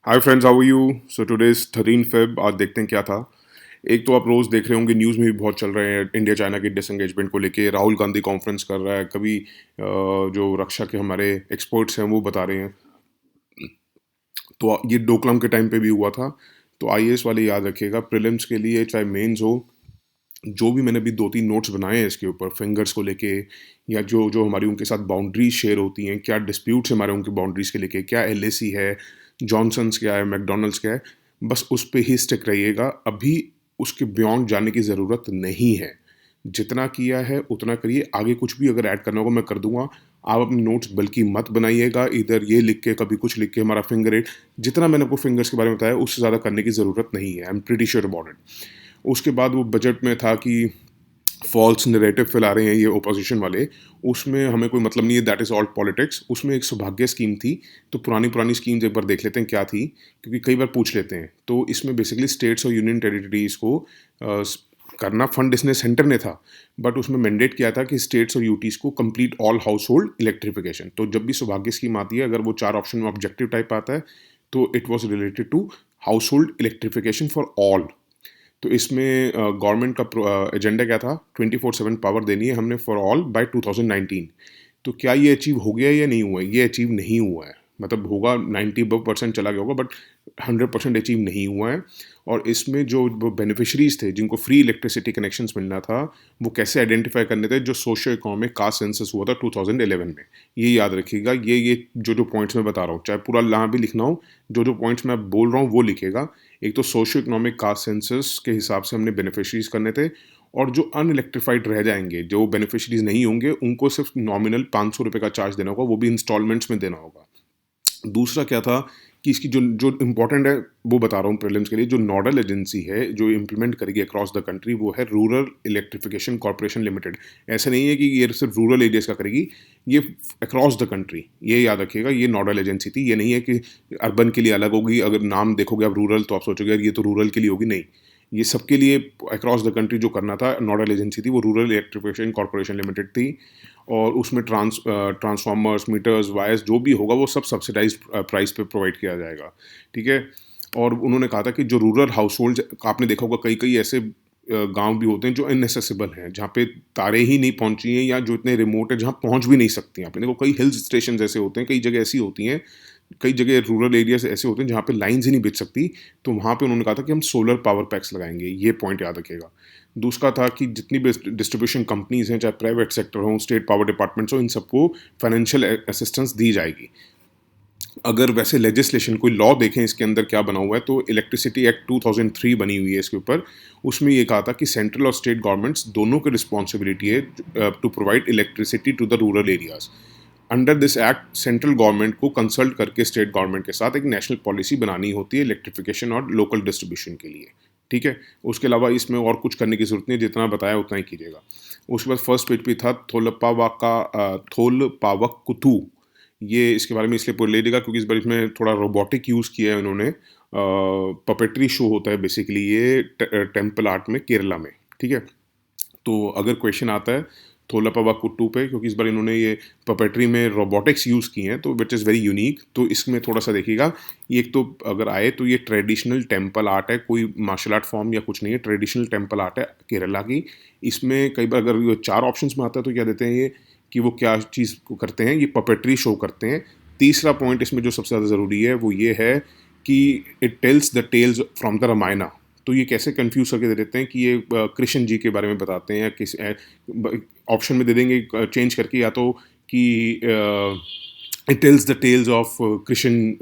Hi friends, how are you? So today is 13 Feb. आज देखते हैं क्या था। एक तो आप रोज़ देख रहे होंगे, न्यूज़ में भी बहुत चल रहे हैं इंडिया चाइना की डिसंगेजमेंट को लेके। राहुल गांधी कॉन्फ्रेंस कर रहा है, कभी जो रक्षा के हमारे एक्सपर्ट्स हैं वो बता रहे हैं। तो ये डोकलाम के टाइम पे भी हुआ था। तो आईएएस वाले याद रखिएगा, प्रीलिम्स के लिए चाहे मेंस हो, जो भी मैंने अभी दो तीन नोट्स बनाए हैं इसके ऊपर फिंगर्स को लेके, या जो जो हमारी उनके साथ बाउंड्रीज शेयर होती हैं, क्या डिस्प्यूट्स हमारे उनके बाउंड्रीज के लेके, क्या एलएसी है, जॉनसन्स क्या है, मैकडोनल्ड्स क्या है, बस उस पे ही स्टिक रहिएगा। अभी उसके बियॉन्ड जाने की ज़रूरत नहीं है। जितना किया है उतना करिए, आगे कुछ भी अगर ऐड करना होगा मैं कर दूंगा। आप अपने नोट्स बल्कि मत बनाइएगा, इधर ये लिख के कभी कुछ लिख के हमारा फिंगर रेट, जितना मैंने आपको फिंगर्स के बारे में बताया उससे ज़्यादा करने की ज़रूरत नहीं है। I am pretty sure about it. उसके बाद वो बजट में था कि फॉल्स नरेटिव फैला रहे हैं ये ओपोजिशन वाले, उसमें हमें कोई मतलब नहीं है, दैट इज़ ऑल पॉलिटिक्स। उसमें एक सौभाग्य स्कीम थी, तो पुरानी पुरानी स्कीम्स एक बार देख लेते हैं क्या थी, क्योंकि कई बार पूछ लेते हैं। तो इसमें बेसिकली स्टेट्स और यूनियन टेरिटरीज को करना फंड इसने सेंटर ने था, बट उसमें मैंडेट किया था कि स्टेट्स और यूटीज़ को complete all house hold electrification. तो जब भी सौभाग्य स्कीम आती है, अगर वो चार ऑप्शन में ऑब्जेक्टिव टाइप आता है, तो it was related to household electrification for all. तो इसमें गवर्नमेंट का एजेंडा क्या था? 24/7 पावर देनी है हमने फॉर ऑल बाय 2019। तो क्या ये अचीव हो गया या नहीं हुआ है? ये अचीव नहीं हुआ है। मतलब होगा 90% चला गया होगा, बट 100% अचीव नहीं हुआ है। और इसमें जो बेनिफिशरीज थे जिनको फ्री इलेक्ट्रिसिटी कनेक्शंस मिलना था, वो कैसे आइडेंटिफाई करने थे? जो सोशो इकोनॉमिक कास्ट सेंसस हुआ था 2011 में। ये याद रखिएगा, ये जो पॉइंट्स मैं बता रहा हूँ, चाहे पूरा यहाँ भी लिखना हो, जो पॉइंट्स मैं बोल रहा हूँ वो लिखेगा। एक तो सोशो इकोनॉमिक कास्ट सेंसस के हिसाब से हमने बेनिफिशरीज करने थे, और जो अनइलेक्ट्रीफाइड रह जाएंगे, जो बेनिफिशरीज नहीं होंगे, उनको सिर्फ नॉमिनल 500 रुपये का चार्ज देना होगा, वो भी इंस्टॉलमेंट्स में देना होगा। दूसरा क्या था कि इसकी जो जो इम्पोर्टेंट है वो बता रहा हूँ प्रीलिम्स के लिए। जो नोडल एजेंसी है जो इम्प्लीमेंट करेगी अक्रॉस द कंट्री, वो है रूरल इलेक्ट्रिफिकेशन कॉर्पोरेशन लिमिटेड। ऐसा नहीं है कि ये सिर्फ रूरल एरियाज का करेगी, ये अक्रॉस द कंट्री। ये याद रखिएगा, ये नोडल एजेंसी थी। ये नहीं है कि अर्बन के लिए अलग होगी। अगर नाम देखोगे आप रूरल, तो आप सोचोगे यार ये तो रूरल के लिए होगी। नहीं, ये सबके लिए अक्रॉस द कंट्री जो करना था, नोडल एजेंसी थी वो रूरल इलेक्ट्रिफिकेशन कॉर्पोरेशन लिमिटेड थी। और उसमें ट्रांसफार्मर्स, मीटर्स, वायर्स जो भी होगा वो सब सब्सिडाइज प्राइस पे प्रोवाइड किया जाएगा। ठीक है। और उन्होंने कहा था कि जो रूरल हाउस होल्ड, आपने देखा होगा कई कई ऐसे गांव भी होते हैं जो इनएसेसिबल हैं, जहाँ पे तारे ही नहीं पहुंची हैं, या जो इतने रिमोट है जहाँ पहुंच भी नहीं सकती हैं। आपने देखो कई हिल स्टेशन ऐसे होते हैं, कई जगह ऐसी होती हैं, कई जगह रूरल एरियाज ऐसे होते हैं जहाँ पे लाइन्स ही नहीं बिछ सकती। तो वहाँ पे उन्होंने कहा था कि हम सोलर पावर पैक्स लगाएंगे। ये पॉइंट याद रखिएगा। दूसरा था कि जितनी भी डिस्ट्रीब्यूशन कंपनीज हैं, चाहे प्राइवेट सेक्टर हो, स्टेट पावर डिपार्टमेंट्स हो, इन सबको फाइनेंशियल असिस्टेंस दी जाएगी। अगर वैसे लेजिस्लेशन कोई लॉ देखें इसके अंदर क्या बना हुआ है, तो इलेक्ट्रिसिटी एक्ट 2003 बनी हुई है इसके ऊपर। उसमें ये कहा था कि सेंट्रल और स्टेट गवर्नमेंट्स दोनों की रिस्पॉन्सिबिलिटी है to provide electricity to the rural areas. Under this act central government को कंसल्ट करके स्टेट गवर्नमेंट के साथ एक नेशनल पॉलिसी बनानी होती है इलेक्ट्रिफिकेशन और लोकल डिस्ट्रीब्यूशन के लिए। ठीक है। उसके अलावा इसमें और कुछ करने की जरूरत नहीं, जितना बताया उतना ही कीजिएगा। उसके बाद फर्स्ट पेज पे था थोल पावक कुथू। ये इसके बारे में इसलिए पूछ लीजिएगा क्योंकि इस बार इसमें थोड़ा रोबोटिक यूज़ किया है इन्होंने। पपेट्री शो होता है बेसिकली ये टेम्पल आर्ट में केरला में। ठीक है। तो अगर क्वेश्चन आता है थोलापवा कुट्टू पे, क्योंकि इस बार इन्होंने ये पपेट्री में रोबोटिक्स यूज़ की हैं, तो विच इज़ वेरी यूनिक। तो इसमें थोड़ा सा देखिएगा। ये एक तो अगर आए तो ये ट्रेडिशनल टेम्पल आर्ट है, कोई मार्शल आर्ट फॉर्म या कुछ नहीं है, ट्रेडिशनल टेम्पल आर्ट है केरला की। इसमें कई बार अगर ये चार ऑप्शंस में आता है तो क्या देते हैं ये, कि वो क्या चीज़ को करते हैं, ये पपेट्री शो करते हैं। तीसरा पॉइंट इसमें जो सबसे ज़्यादा ज़रूरी है वो ये है कि it tells the tells from the Ramayana. तो ये कैसे कंफ्यूज करके दे देते हैं कि ये कृष्ण जी के बारे में बताते हैं, या किस ऑप्शन में दे देंगे चेंज करके, या तो कि it tells the tells of Krishna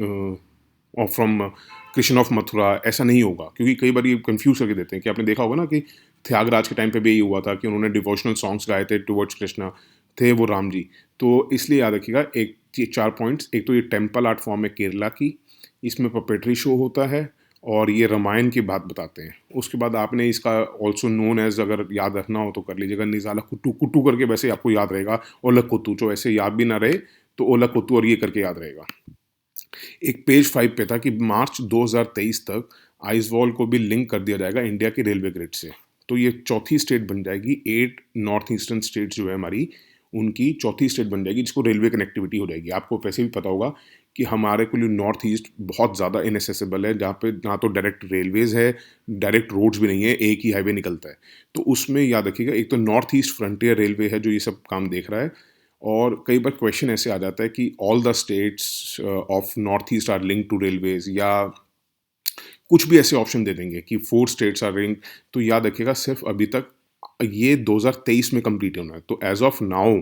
from Krishna of Mathura. ऐसा नहीं होगा, क्योंकि कई बार ये कंफ्यूज करके देते हैं। कि आपने देखा होगा ना कि त्यागराज के टाइम पे भी यही हुआ था कि उन्होंने डिवोशनल सॉन्ग्स गाए थे टुवर्ड्स कृष्णा, थे वो राम जी। तो इसलिए याद रखिएगा, एक चार पॉइंट्स। एक तो ये टेम्पल आर्ट फॉर्म है केरला की, इसमें पपेट्री शो होता है, और ये रामायण की बात बताते हैं। उसके बाद आपने इसका ऑल्सो नोन एज, अगर याद रखना हो तो कर लीजिएगा, निजाला कुट्टू। कुट्टू करके वैसे आपको याद रहेगा, ओला कुत्तू। जो ऐसे याद भी ना रहे तो ओला कुत्तू और ये करके याद रहेगा। एक पेज 5 पे था कि मार्च 2023 तक आइजवॉल को भी लिंक कर दिया जाएगा इंडिया के रेलवे ग्रिड से। तो ये चौथी स्टेट बन जाएगी। 8 नॉर्थ ईस्टर्न स्टेट्स जो है हमारी, उनकी चौथी स्टेट बन जाएगी जिसको रेलवे कनेक्टिविटी हो जाएगी। आपको वैसे भी पता होगा कि हमारे के लिए नॉर्थ ईस्ट बहुत ज़्यादा इनएसेसिबल है, जहाँ पे ना तो डायरेक्ट रेलवेज़ है, डायरेक्ट रोड्स भी नहीं है, एक ही हाईवे निकलता है। तो उसमें याद रखिएगा, एक तो नॉर्थ ईस्ट फ्रंटियर रेलवे है जो ये सब काम देख रहा है, और कई बार क्वेश्चन ऐसे आ जाता है कि all the states of north east are link to railways, या कुछ भी ऐसे ऑप्शन दे देंगे कि 4 स्टेट्स आर लिंक। तो याद रखिएगा, सिर्फ अभी तक ये 2023 में कंप्लीट होना है। तो एज ऑफ नाउ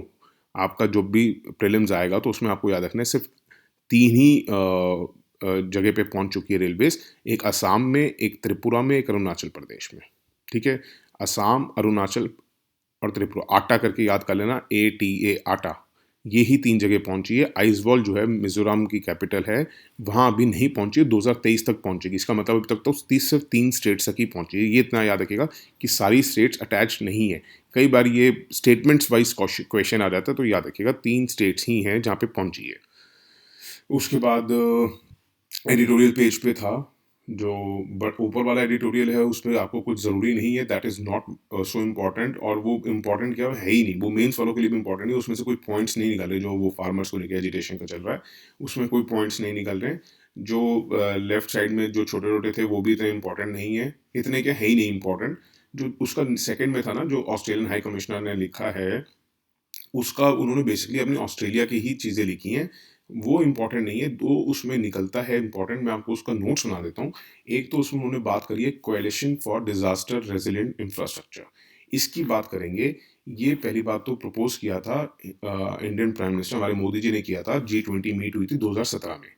आपका जो भी प्रीलिम्स आएगा तो उसमें आपको याद रखना है सिर्फ 3 ही जगह पे पहुंच चुकी है रेलवेज। एक असम में, एक त्रिपुरा में, एक अरुणाचल प्रदेश में। ठीक है, असम, अरुणाचल और त्रिपुरा। आटा करके याद कर लेना, ATA, आटा। ये ही 3 जगह पहुंची है। आइजवॉल जो है मिजोरम की कैपिटल है, वहां अभी नहीं पहुंची है, 2023 तक पहुंचेगी। इसका मतलब अभी तक तो सिर्फ 3 स्टेट्स तक ही पहुंची है। ये इतना याद रखिएगा कि सारी स्टेट्स अटैच नहीं है। कई बार ये स्टेटमेंट्स वाइज क्वेश्चन आ जाता है, तो याद रखिएगा 3 स्टेट्स ही हैं जहाँ पे पहुंची है। उसके बाद एडिटोरियल पेज पे था जो, बट ऊपर वाला एडिटोरियल है उसमें आपको कुछ ज़रूरी नहीं है, that is not so important. और वो इम्पॉर्टेंट क्या है ही नहीं, वो मेंस वालों के लिए भी इम्पॉर्टेंट नहीं। उसमें से कोई पॉइंट्स नहीं निकल रहे जो वो फार्मर्स को लेकर एजिटेशन का चल रहा है, उसमें कोई पॉइंट्स नहीं निकल रहे। जो लेफ्ट साइड में जो छोटे छोटे थे वो भी इतने इंपॉर्टेंट नहीं है, इतने क्या है ही नहीं इंपॉर्टेंट। जो उसका सेकंड में था ना, जो ऑस्ट्रेलियन हाई कमिश्नर ने लिखा है, उसका उन्होंने बेसिकली अपनी ऑस्ट्रेलिया की ही चीज़ें लिखी हैं, वो इम्पोर्टेंट नहीं है। दो उसमें निकलता है इम्पोर्टेंट, मैं आपको उसका नोट सुना देता हूँ। एक तो उसमें उन्होंने बात करी है coalition for disaster resilient infrastructure, इसकी बात करेंगे। ये पहली बात तो प्रपोज किया था इंडियन प्राइम मिनिस्टर हमारे मोदी जी ने किया था, G20 मीट हुई थी 2017 में।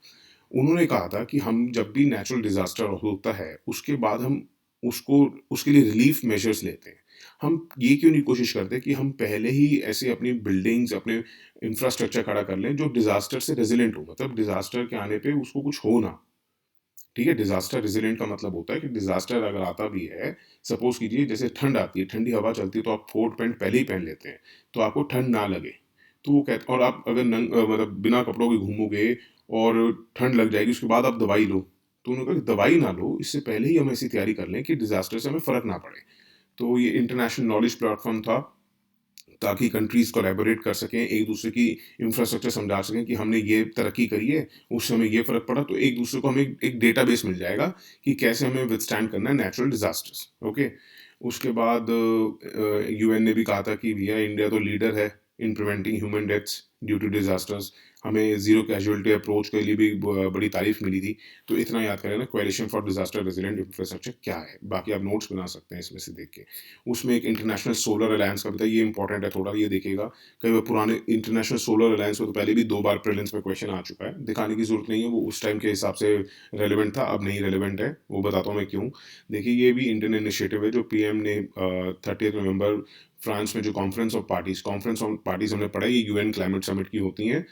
उन्होंने कहा था कि हम जब भी नेचुरल डिजास्टर होता है उसके बाद हम उसको उसके लिए रिलीफ मेजर्स लेते हैं। हम ये क्यों नहीं कोशिश करते कि हम पहले ही ऐसे अपनी बिल्डिंग्स, अपने इंफ्रास्ट्रक्चर खड़ा कर लें जो डिजास्टर से रेजिलेंट हो, मतलब डिजास्टर के आने पे उसको कुछ हो ना। ठीक है, डिजास्टर रेजिलेंट का मतलब होता है कि डिजास्टर अगर आता भी है, सपोज कीजिए जैसे ठंड आती है, ठंडी हवा चलती है, तो आप कोट पैंट पहले ही पहन लेते हैं तो आपको ठंड ना लगे। तो वो कहते, और आप अगर मतलब बिना कपड़ों के घूमोगे और ठंड लग जाएगी, उसके बाद आप दवाई लो। तो उन्होंने कहा कि दवाई ना लो, इससे पहले ही हम ऐसी तैयारी कर लें कि डिजास्टर से हमें फर्क ना पड़े। तो ये इंटरनेशनल नॉलेज प्लेटफॉर्म था ताकि कंट्रीज कोलैबोरेट कर सकें, एक दूसरे की इंफ्रास्ट्रक्चर समझा सकें कि हमने ये तरक्की करी है, उससे हमें ये फ़र्क पड़ा, तो एक दूसरे को हमें एक डेटाबेस मिल जाएगा कि कैसे हमें विथस्टैंड करना है नेचुरल डिजास्टर्स। ओके, उसके बाद UN ने भी कहा था कि भैया इंडिया तो लीडर है in preventing human deaths due to disasters. हमें जीरो कैजुअलिटी अप्रोच के लिए भी बड़ी तारीफ मिली थी। तो इतना याद करें ना, coalition for disaster resilient infrastructure क्या है। बाकी आप नोट्स बना सकते हैं इसमें से देख के। उसमें एक इंटरनेशनल सोलर अलायंस का भी था, ये इंपॉर्टेंट है थोड़ा, ये देखिएगा। कई बार पुराने इंटरनेशनल सोलर अलायंस में तो पहले भी 2 बार प्रीलिम्स में क्वेश्चन आ चुका है, दिखाने की जरूरत नहीं है, वो उस टाइम के हिसाब से रेलिवेंट था, अब नहीं रेलिवेंट है। वो बताता हूँ मैं क्यों। देखिए, ये भी इंडियन इनिशिएटिव है जो PM ने 30 नवंबर फ्रांस में जो कॉन्फ्रेंस ऑफ पार्टीज हमने पढ़ा, ये UN क्लाइमेट समिट की होती हैं।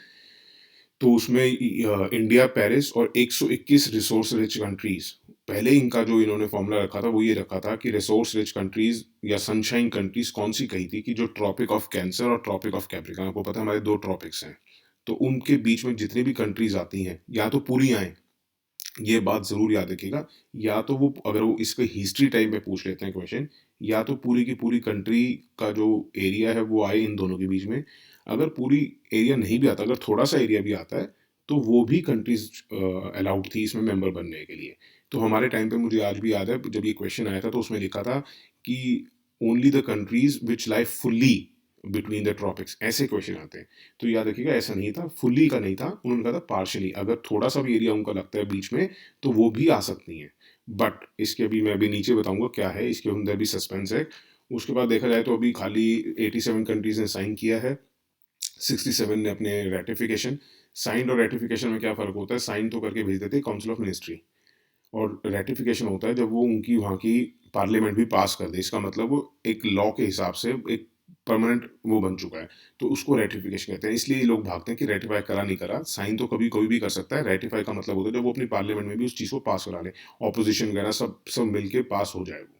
तो उसमें इंडिया, पेरिस और 121 रिसोर्स रिच कंट्रीज, पहले इनका जो इन्होंने फॉर्मूला रखा था वो ये रखा था कि रिसोर्स रिच कंट्रीज या सनशाइन कंट्रीज कौन सी कही थी, कि जो ट्रॉपिक ऑफ कैंसर और ट्रॉपिक ऑफ कैप्रिकॉर्न, आपको पता है हमारे 2 ट्रॉपिक्स हैं, तो उनके बीच में जितनी भी कंट्रीज आती हैं या तो पूरी आए, ये बात जरूर याद रखिएगा। या तो वो, अगर वो इसके हिस्ट्री टाइम में पूछ लेते हैं क्वेश्चन, या तो पूरी की पूरी कंट्री का जो एरिया है वो आए इन दोनों के बीच में। अगर पूरी एरिया नहीं भी आता, अगर थोड़ा सा एरिया भी आता है, तो वो भी कंट्रीज अलाउड थी इसमें मेंबर बनने के लिए। तो हमारे टाइम पे मुझे आज भी याद है जब ये क्वेश्चन आया था तो उसमें लिखा था कि only the countries which lie fully between the tropics, ऐसे क्वेश्चन आते हैं। तो याद रखिएगा, ऐसा नहीं था, फुल्ली का नहीं था, उन्होंने कहा था पार्शली, अगर थोड़ा सा भी एरिया उनका लगता है बीच में तो वो भी आ सकती हैं। बट इसके अभी मैं अभी नीचे बताऊंगा क्या है, इसके अंदर भी सस्पेंस है। उसके बाद देखा जाए तो अभी खाली 87 कंट्रीज ने साइन किया है, 67 ने अपने रेटिफिकेशन। साइन और रेटिफिकेशन में क्या फ़र्क होता है, साइन तो करके भेज देते हैं काउंसिल ऑफ मिनिस्ट्री, और रेटिफिकेशन होता है जब वो उनकी वहाँ की पार्लियामेंट भी पास कर दे। इसका मतलब वो एक लॉ के हिसाब से एक परमानेंट वो बन चुका है, तो उसको रेटिफिकेशन कहते हैं। इसलिए ये लोग भागते हैं कि रेटिफाई करा नहीं करा, साइन तो कभी कोई भी कर सकता है, रेटिफाई का मतलब होता है जब वो अपनी पार्लियामेंट में भी उस चीज़ को पास करा ले, ऑपोजिशन वगैरह सब सब मिलके पास हो जाए वो।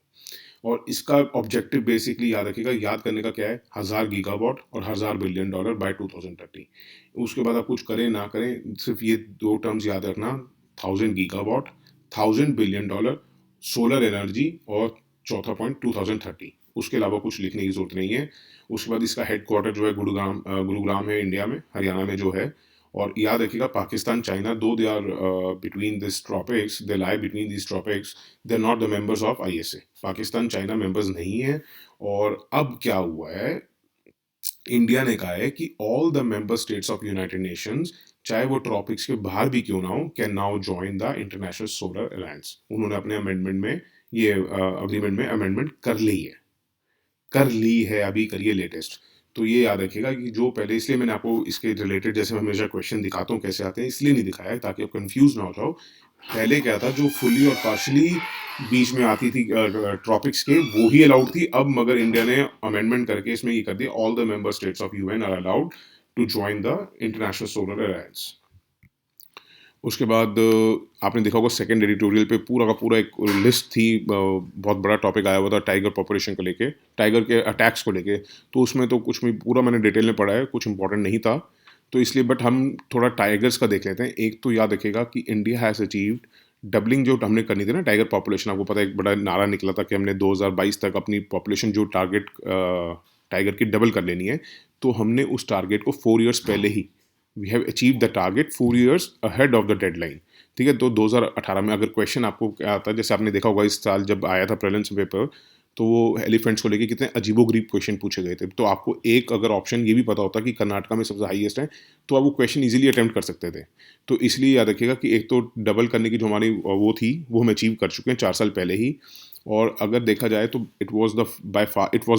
और इसका ऑब्जेक्टिव बेसिकली याद रखिएगा, याद करने का क्या है, 1000 गीगावाट और $1000 बिलियन बाय 2030। उसके बाद आप कुछ करें ना करें, सिर्फ ये 2 टर्म्स याद रखना, 1000 गीगावाट, $1000 बिलियन सोलर एनर्जी, और चौथा पॉइंट 2030। उसके अलावा कुछ लिखने की जरूरत नहीं है। उसके बाद इसका हेडक्वार्टर जो है गुरुग्राम है इंडिया में, हरियाणा में जो है। और याद रखिएगा पाकिस्तान चाइना दो they are between this tropics, they lie between this tropics, they are not the members of ISA. Pakistan China members नहीं है। और अब क्या हुआ है, इंडिया ने कहा है कि all the member states of United Nations, चाहे वो ट्रॉपिक्स के बाहर भी क्यों ना हो, can now join the international solar alliance. उन्होंने अपने अमेंडमेंट में ये अग्रीमेंट में अमेंडमेंट कर ली है, अभी करिए लेटेस्ट। तो ये याद रखिएगा कि जो पहले, इसलिए मैंने आपको इसके रिलेटेड जैसे मैं हमेशा क्वेश्चन दिखाता हूँ कैसे आते हैं, इसलिए नहीं दिखाया है ताकि आप कंफ्यूज ना हो जाओ। पहले क्या था, जो फुल्ली और पार्शली बीच में आती थी ट्रॉपिक्स के, वो ही अलाउड थी। अब मगर इंडिया ने अमेंडमेंट करके इसमें ये कर दिया, all the member states of UN are allowed to join the international solar alliance. उसके बाद आपने देखा होगा सेकंड एडिटोरियल पे पूरा का पूरा एक लिस्ट थी, बहुत बड़ा टॉपिक आया हुआ था टाइगर पॉपुलेशन को लेके, टाइगर के अटैक्स को लेके। तो उसमें तो कुछ भी पूरा मैंने डिटेल में पढ़ा है, कुछ इंपॉर्टेंट नहीं था तो इसलिए, बट हम थोड़ा टाइगर्स का देख लेते हैं। एक तो याद रखिएगा कि इंडिया हैज़ अचीव्ड डबलिंग, जो हमने करनी थी ना टाइगर पॉपुलेशन, आपको पता है एक बड़ा नारा निकला था कि हमने 2022 तक अपनी पॉपुलेशन जो टारगेट टाइगर की डबल कर लेनी है। तो हमने उस टारगेट को 4 ईयर्स पहले ही, we have achieve the target 4 years ahead of the deadline. ठीक है, तो 2018 में अगर क्वेश्चन आपको क्या आता है, जैसे आपने देखा होगा इस साल जब आया था प्रीलिम्स पेपर, तो वो एलिफेंट्स को लेके कितने अजीबोगरीब क्वेश्चन पूछे गए थे। तो आपको एक अगर ऑप्शन ये भी पता होता कि कर्नाटका में सबसे हाईएस्ट है, तो आप वो क्वेश्चन इजीली अटेम्प्ट कर सकते थे। तो इसलिए याद रखिएगा कि एक तो डबल करने की जो हमारी वो थी, वो हम अचीव कर चुके हैं 4 साल पहले ही। और अगर देखा जाए तो it was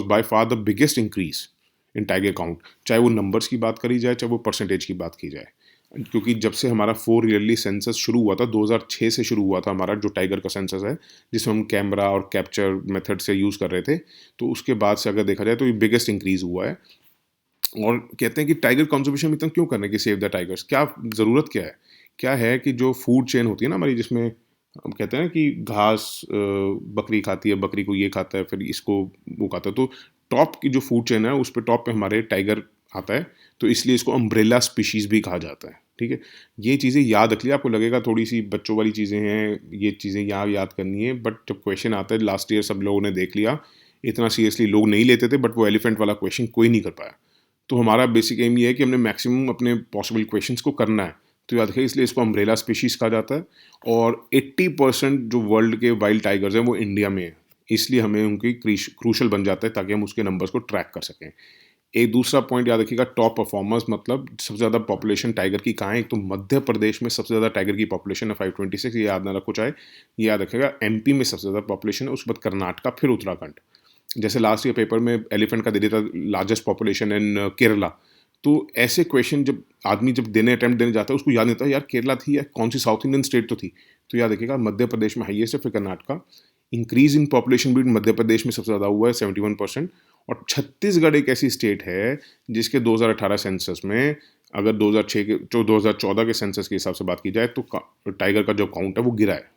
by far the biggest increase in tiger count, चाहे वो नंबर्स की बात करी जाए, चाहे वो परसेंटेज की बात की जाए। क्योंकि जब से हमारा 4 ईयरली सेंसस शुरू हुआ था, 2006 से शुरू हुआ था हमारा जो टाइगर का सेंसस है, जिसमें हम कैमरा और कैप्चर मेथड से यूज़ कर रहे थे, तो उसके बाद से अगर देखा जाए तो ये बिगेस्ट इंक्रीज़ हुआ है। और कहते हैं कि टाइगर कंजर्वेशन इतना क्यों करने की, सेव द टाइगर्स, क्या ज़रूरत क्या है? क्या है कि जो फूड चेन होती है ना हमारी, जिसमें हम कहते हैं कि घास बकरी खाती है, बकरी को ये खाता है, फिर इसको वो खाता है, तो टॉप की जो फूड चेन है उस पे टॉप पे हमारे टाइगर आता है। तो इसलिए इसको अम्ब्रेला स्पीशीज़ भी कहा जाता है। ठीक है, ये चीज़ें याद रख लिया। आपको लगेगा थोड़ी सी बच्चों वाली चीज़ें हैं, ये चीज़ें यहाँ याद करनी है, बट जब क्वेश्चन आता है, लास्ट ईयर सब लोगों ने देख लिया, इतना सीरियसली लोग नहीं लेते थे, बट वो एलिफेंट वाला क्वेश्चन कोई नहीं कर पाया। तो हमारा बेसिक एम ये है कि हमने मैक्सिमम अपने पॉसिबल क्वेश्चंस को करना है। तो याद रखिए, इसलिए इसको अम्ब्रेला स्पीशीज़ कहा जाता है। और 80% जो वर्ल्ड के वाइल्ड टाइगर्स हैं वो इंडिया में है, इसलिए हमें उनकी क्रूशल बन जाता है ताकि हम उसके नंबर्स को ट्रैक कर सकें। एक दूसरा पॉइंट याद रखिएगा, टॉप परफॉर्मर्स मतलब सबसे ज़्यादा पॉपुलेशन टाइगर की कहाँ है। एक तो मध्य प्रदेश में सबसे ज़्यादा टाइगर की पॉपुलेशन है 526, ये याद ना रखो चाहे, ये याद रखिएगा। एमपी में सबसे ज़्यादा पॉपुलेशन है, उसके बाद कर्नाटका, फिर उत्तराखंड। जैसे लास्ट ईयर पेपर में एलिफेंट का दे दिया था लार्जेस्ट पॉपुलेशन इन केरला। तो ऐसे क्वेश्चन जब आदमी जब अटेम्प्ट देने जाता है, उसको याद नहीं होता यार केरला थी या कौन सी साउथ इंडियन स्टेट तो थी। तो याद रखिएगा मध्य प्रदेश में हाईएस्ट है, फिर कर्नाटका। इंक्रीज इन पॉपुलेशन भी मध्य प्रदेश में सबसे ज़्यादा हुआ है 71%। और छत्तीसगढ़ एक ऐसी स्टेट है जिसके 2018 सेंसस में, अगर 2006 के जो 2014 के सेंसस के हिसाब से बात की जाए, तो टाइगर का जो काउंट है वो गिरा है।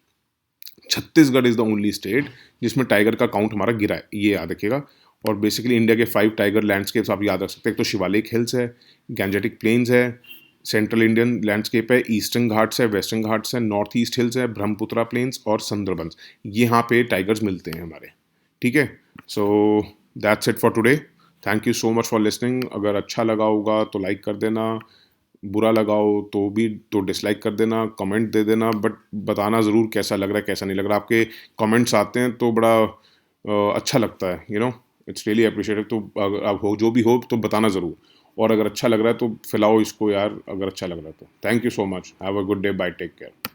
Chhattisgarh is the only state जिसमें टाइगर का काउंट हमारा गिरा है, ये याद रखिएगा। और बेसिकली इंडिया के 5 टाइगर लैंडस्केप्स आप याद रख सकते हैं। एक तो शिवालिक हिल्स है, गैंजेटिक प्लेन्स है, सेंट्रल इंडियन लैंडस्केप है, ईस्टर्न घाट्स है, वेस्टर्न घाट्स है, नॉर्थ ईस्ट हिल्स है, ब्रह्मपुत्रा प्लेन्स और सुंदरबंस। यहाँ पे टाइगर्स मिलते हैं हमारे। ठीक है, so that's it for today. Thank you so much for listening. अगर अच्छा लगा होगा तो लाइक कर देना, बुरा लगाओ तो भी तो डिसलाइक कर देना, कमेंट दे देना, बट बताना ज़रूर कैसा लग रहा है कैसा नहीं लग रहा। आपके कमेंट्स आते हैं तो बड़ा अच्छा लगता है, इट्स रियली अप्रिशिएटेड। तो अगर आप हो जो भी हो तो बताना ज़रूर। और अगर अच्छा लग रहा है तो फैलाओ इसको यार, अगर अच्छा लग रहा है तो। Thank you so much, have a good day, bye, take care.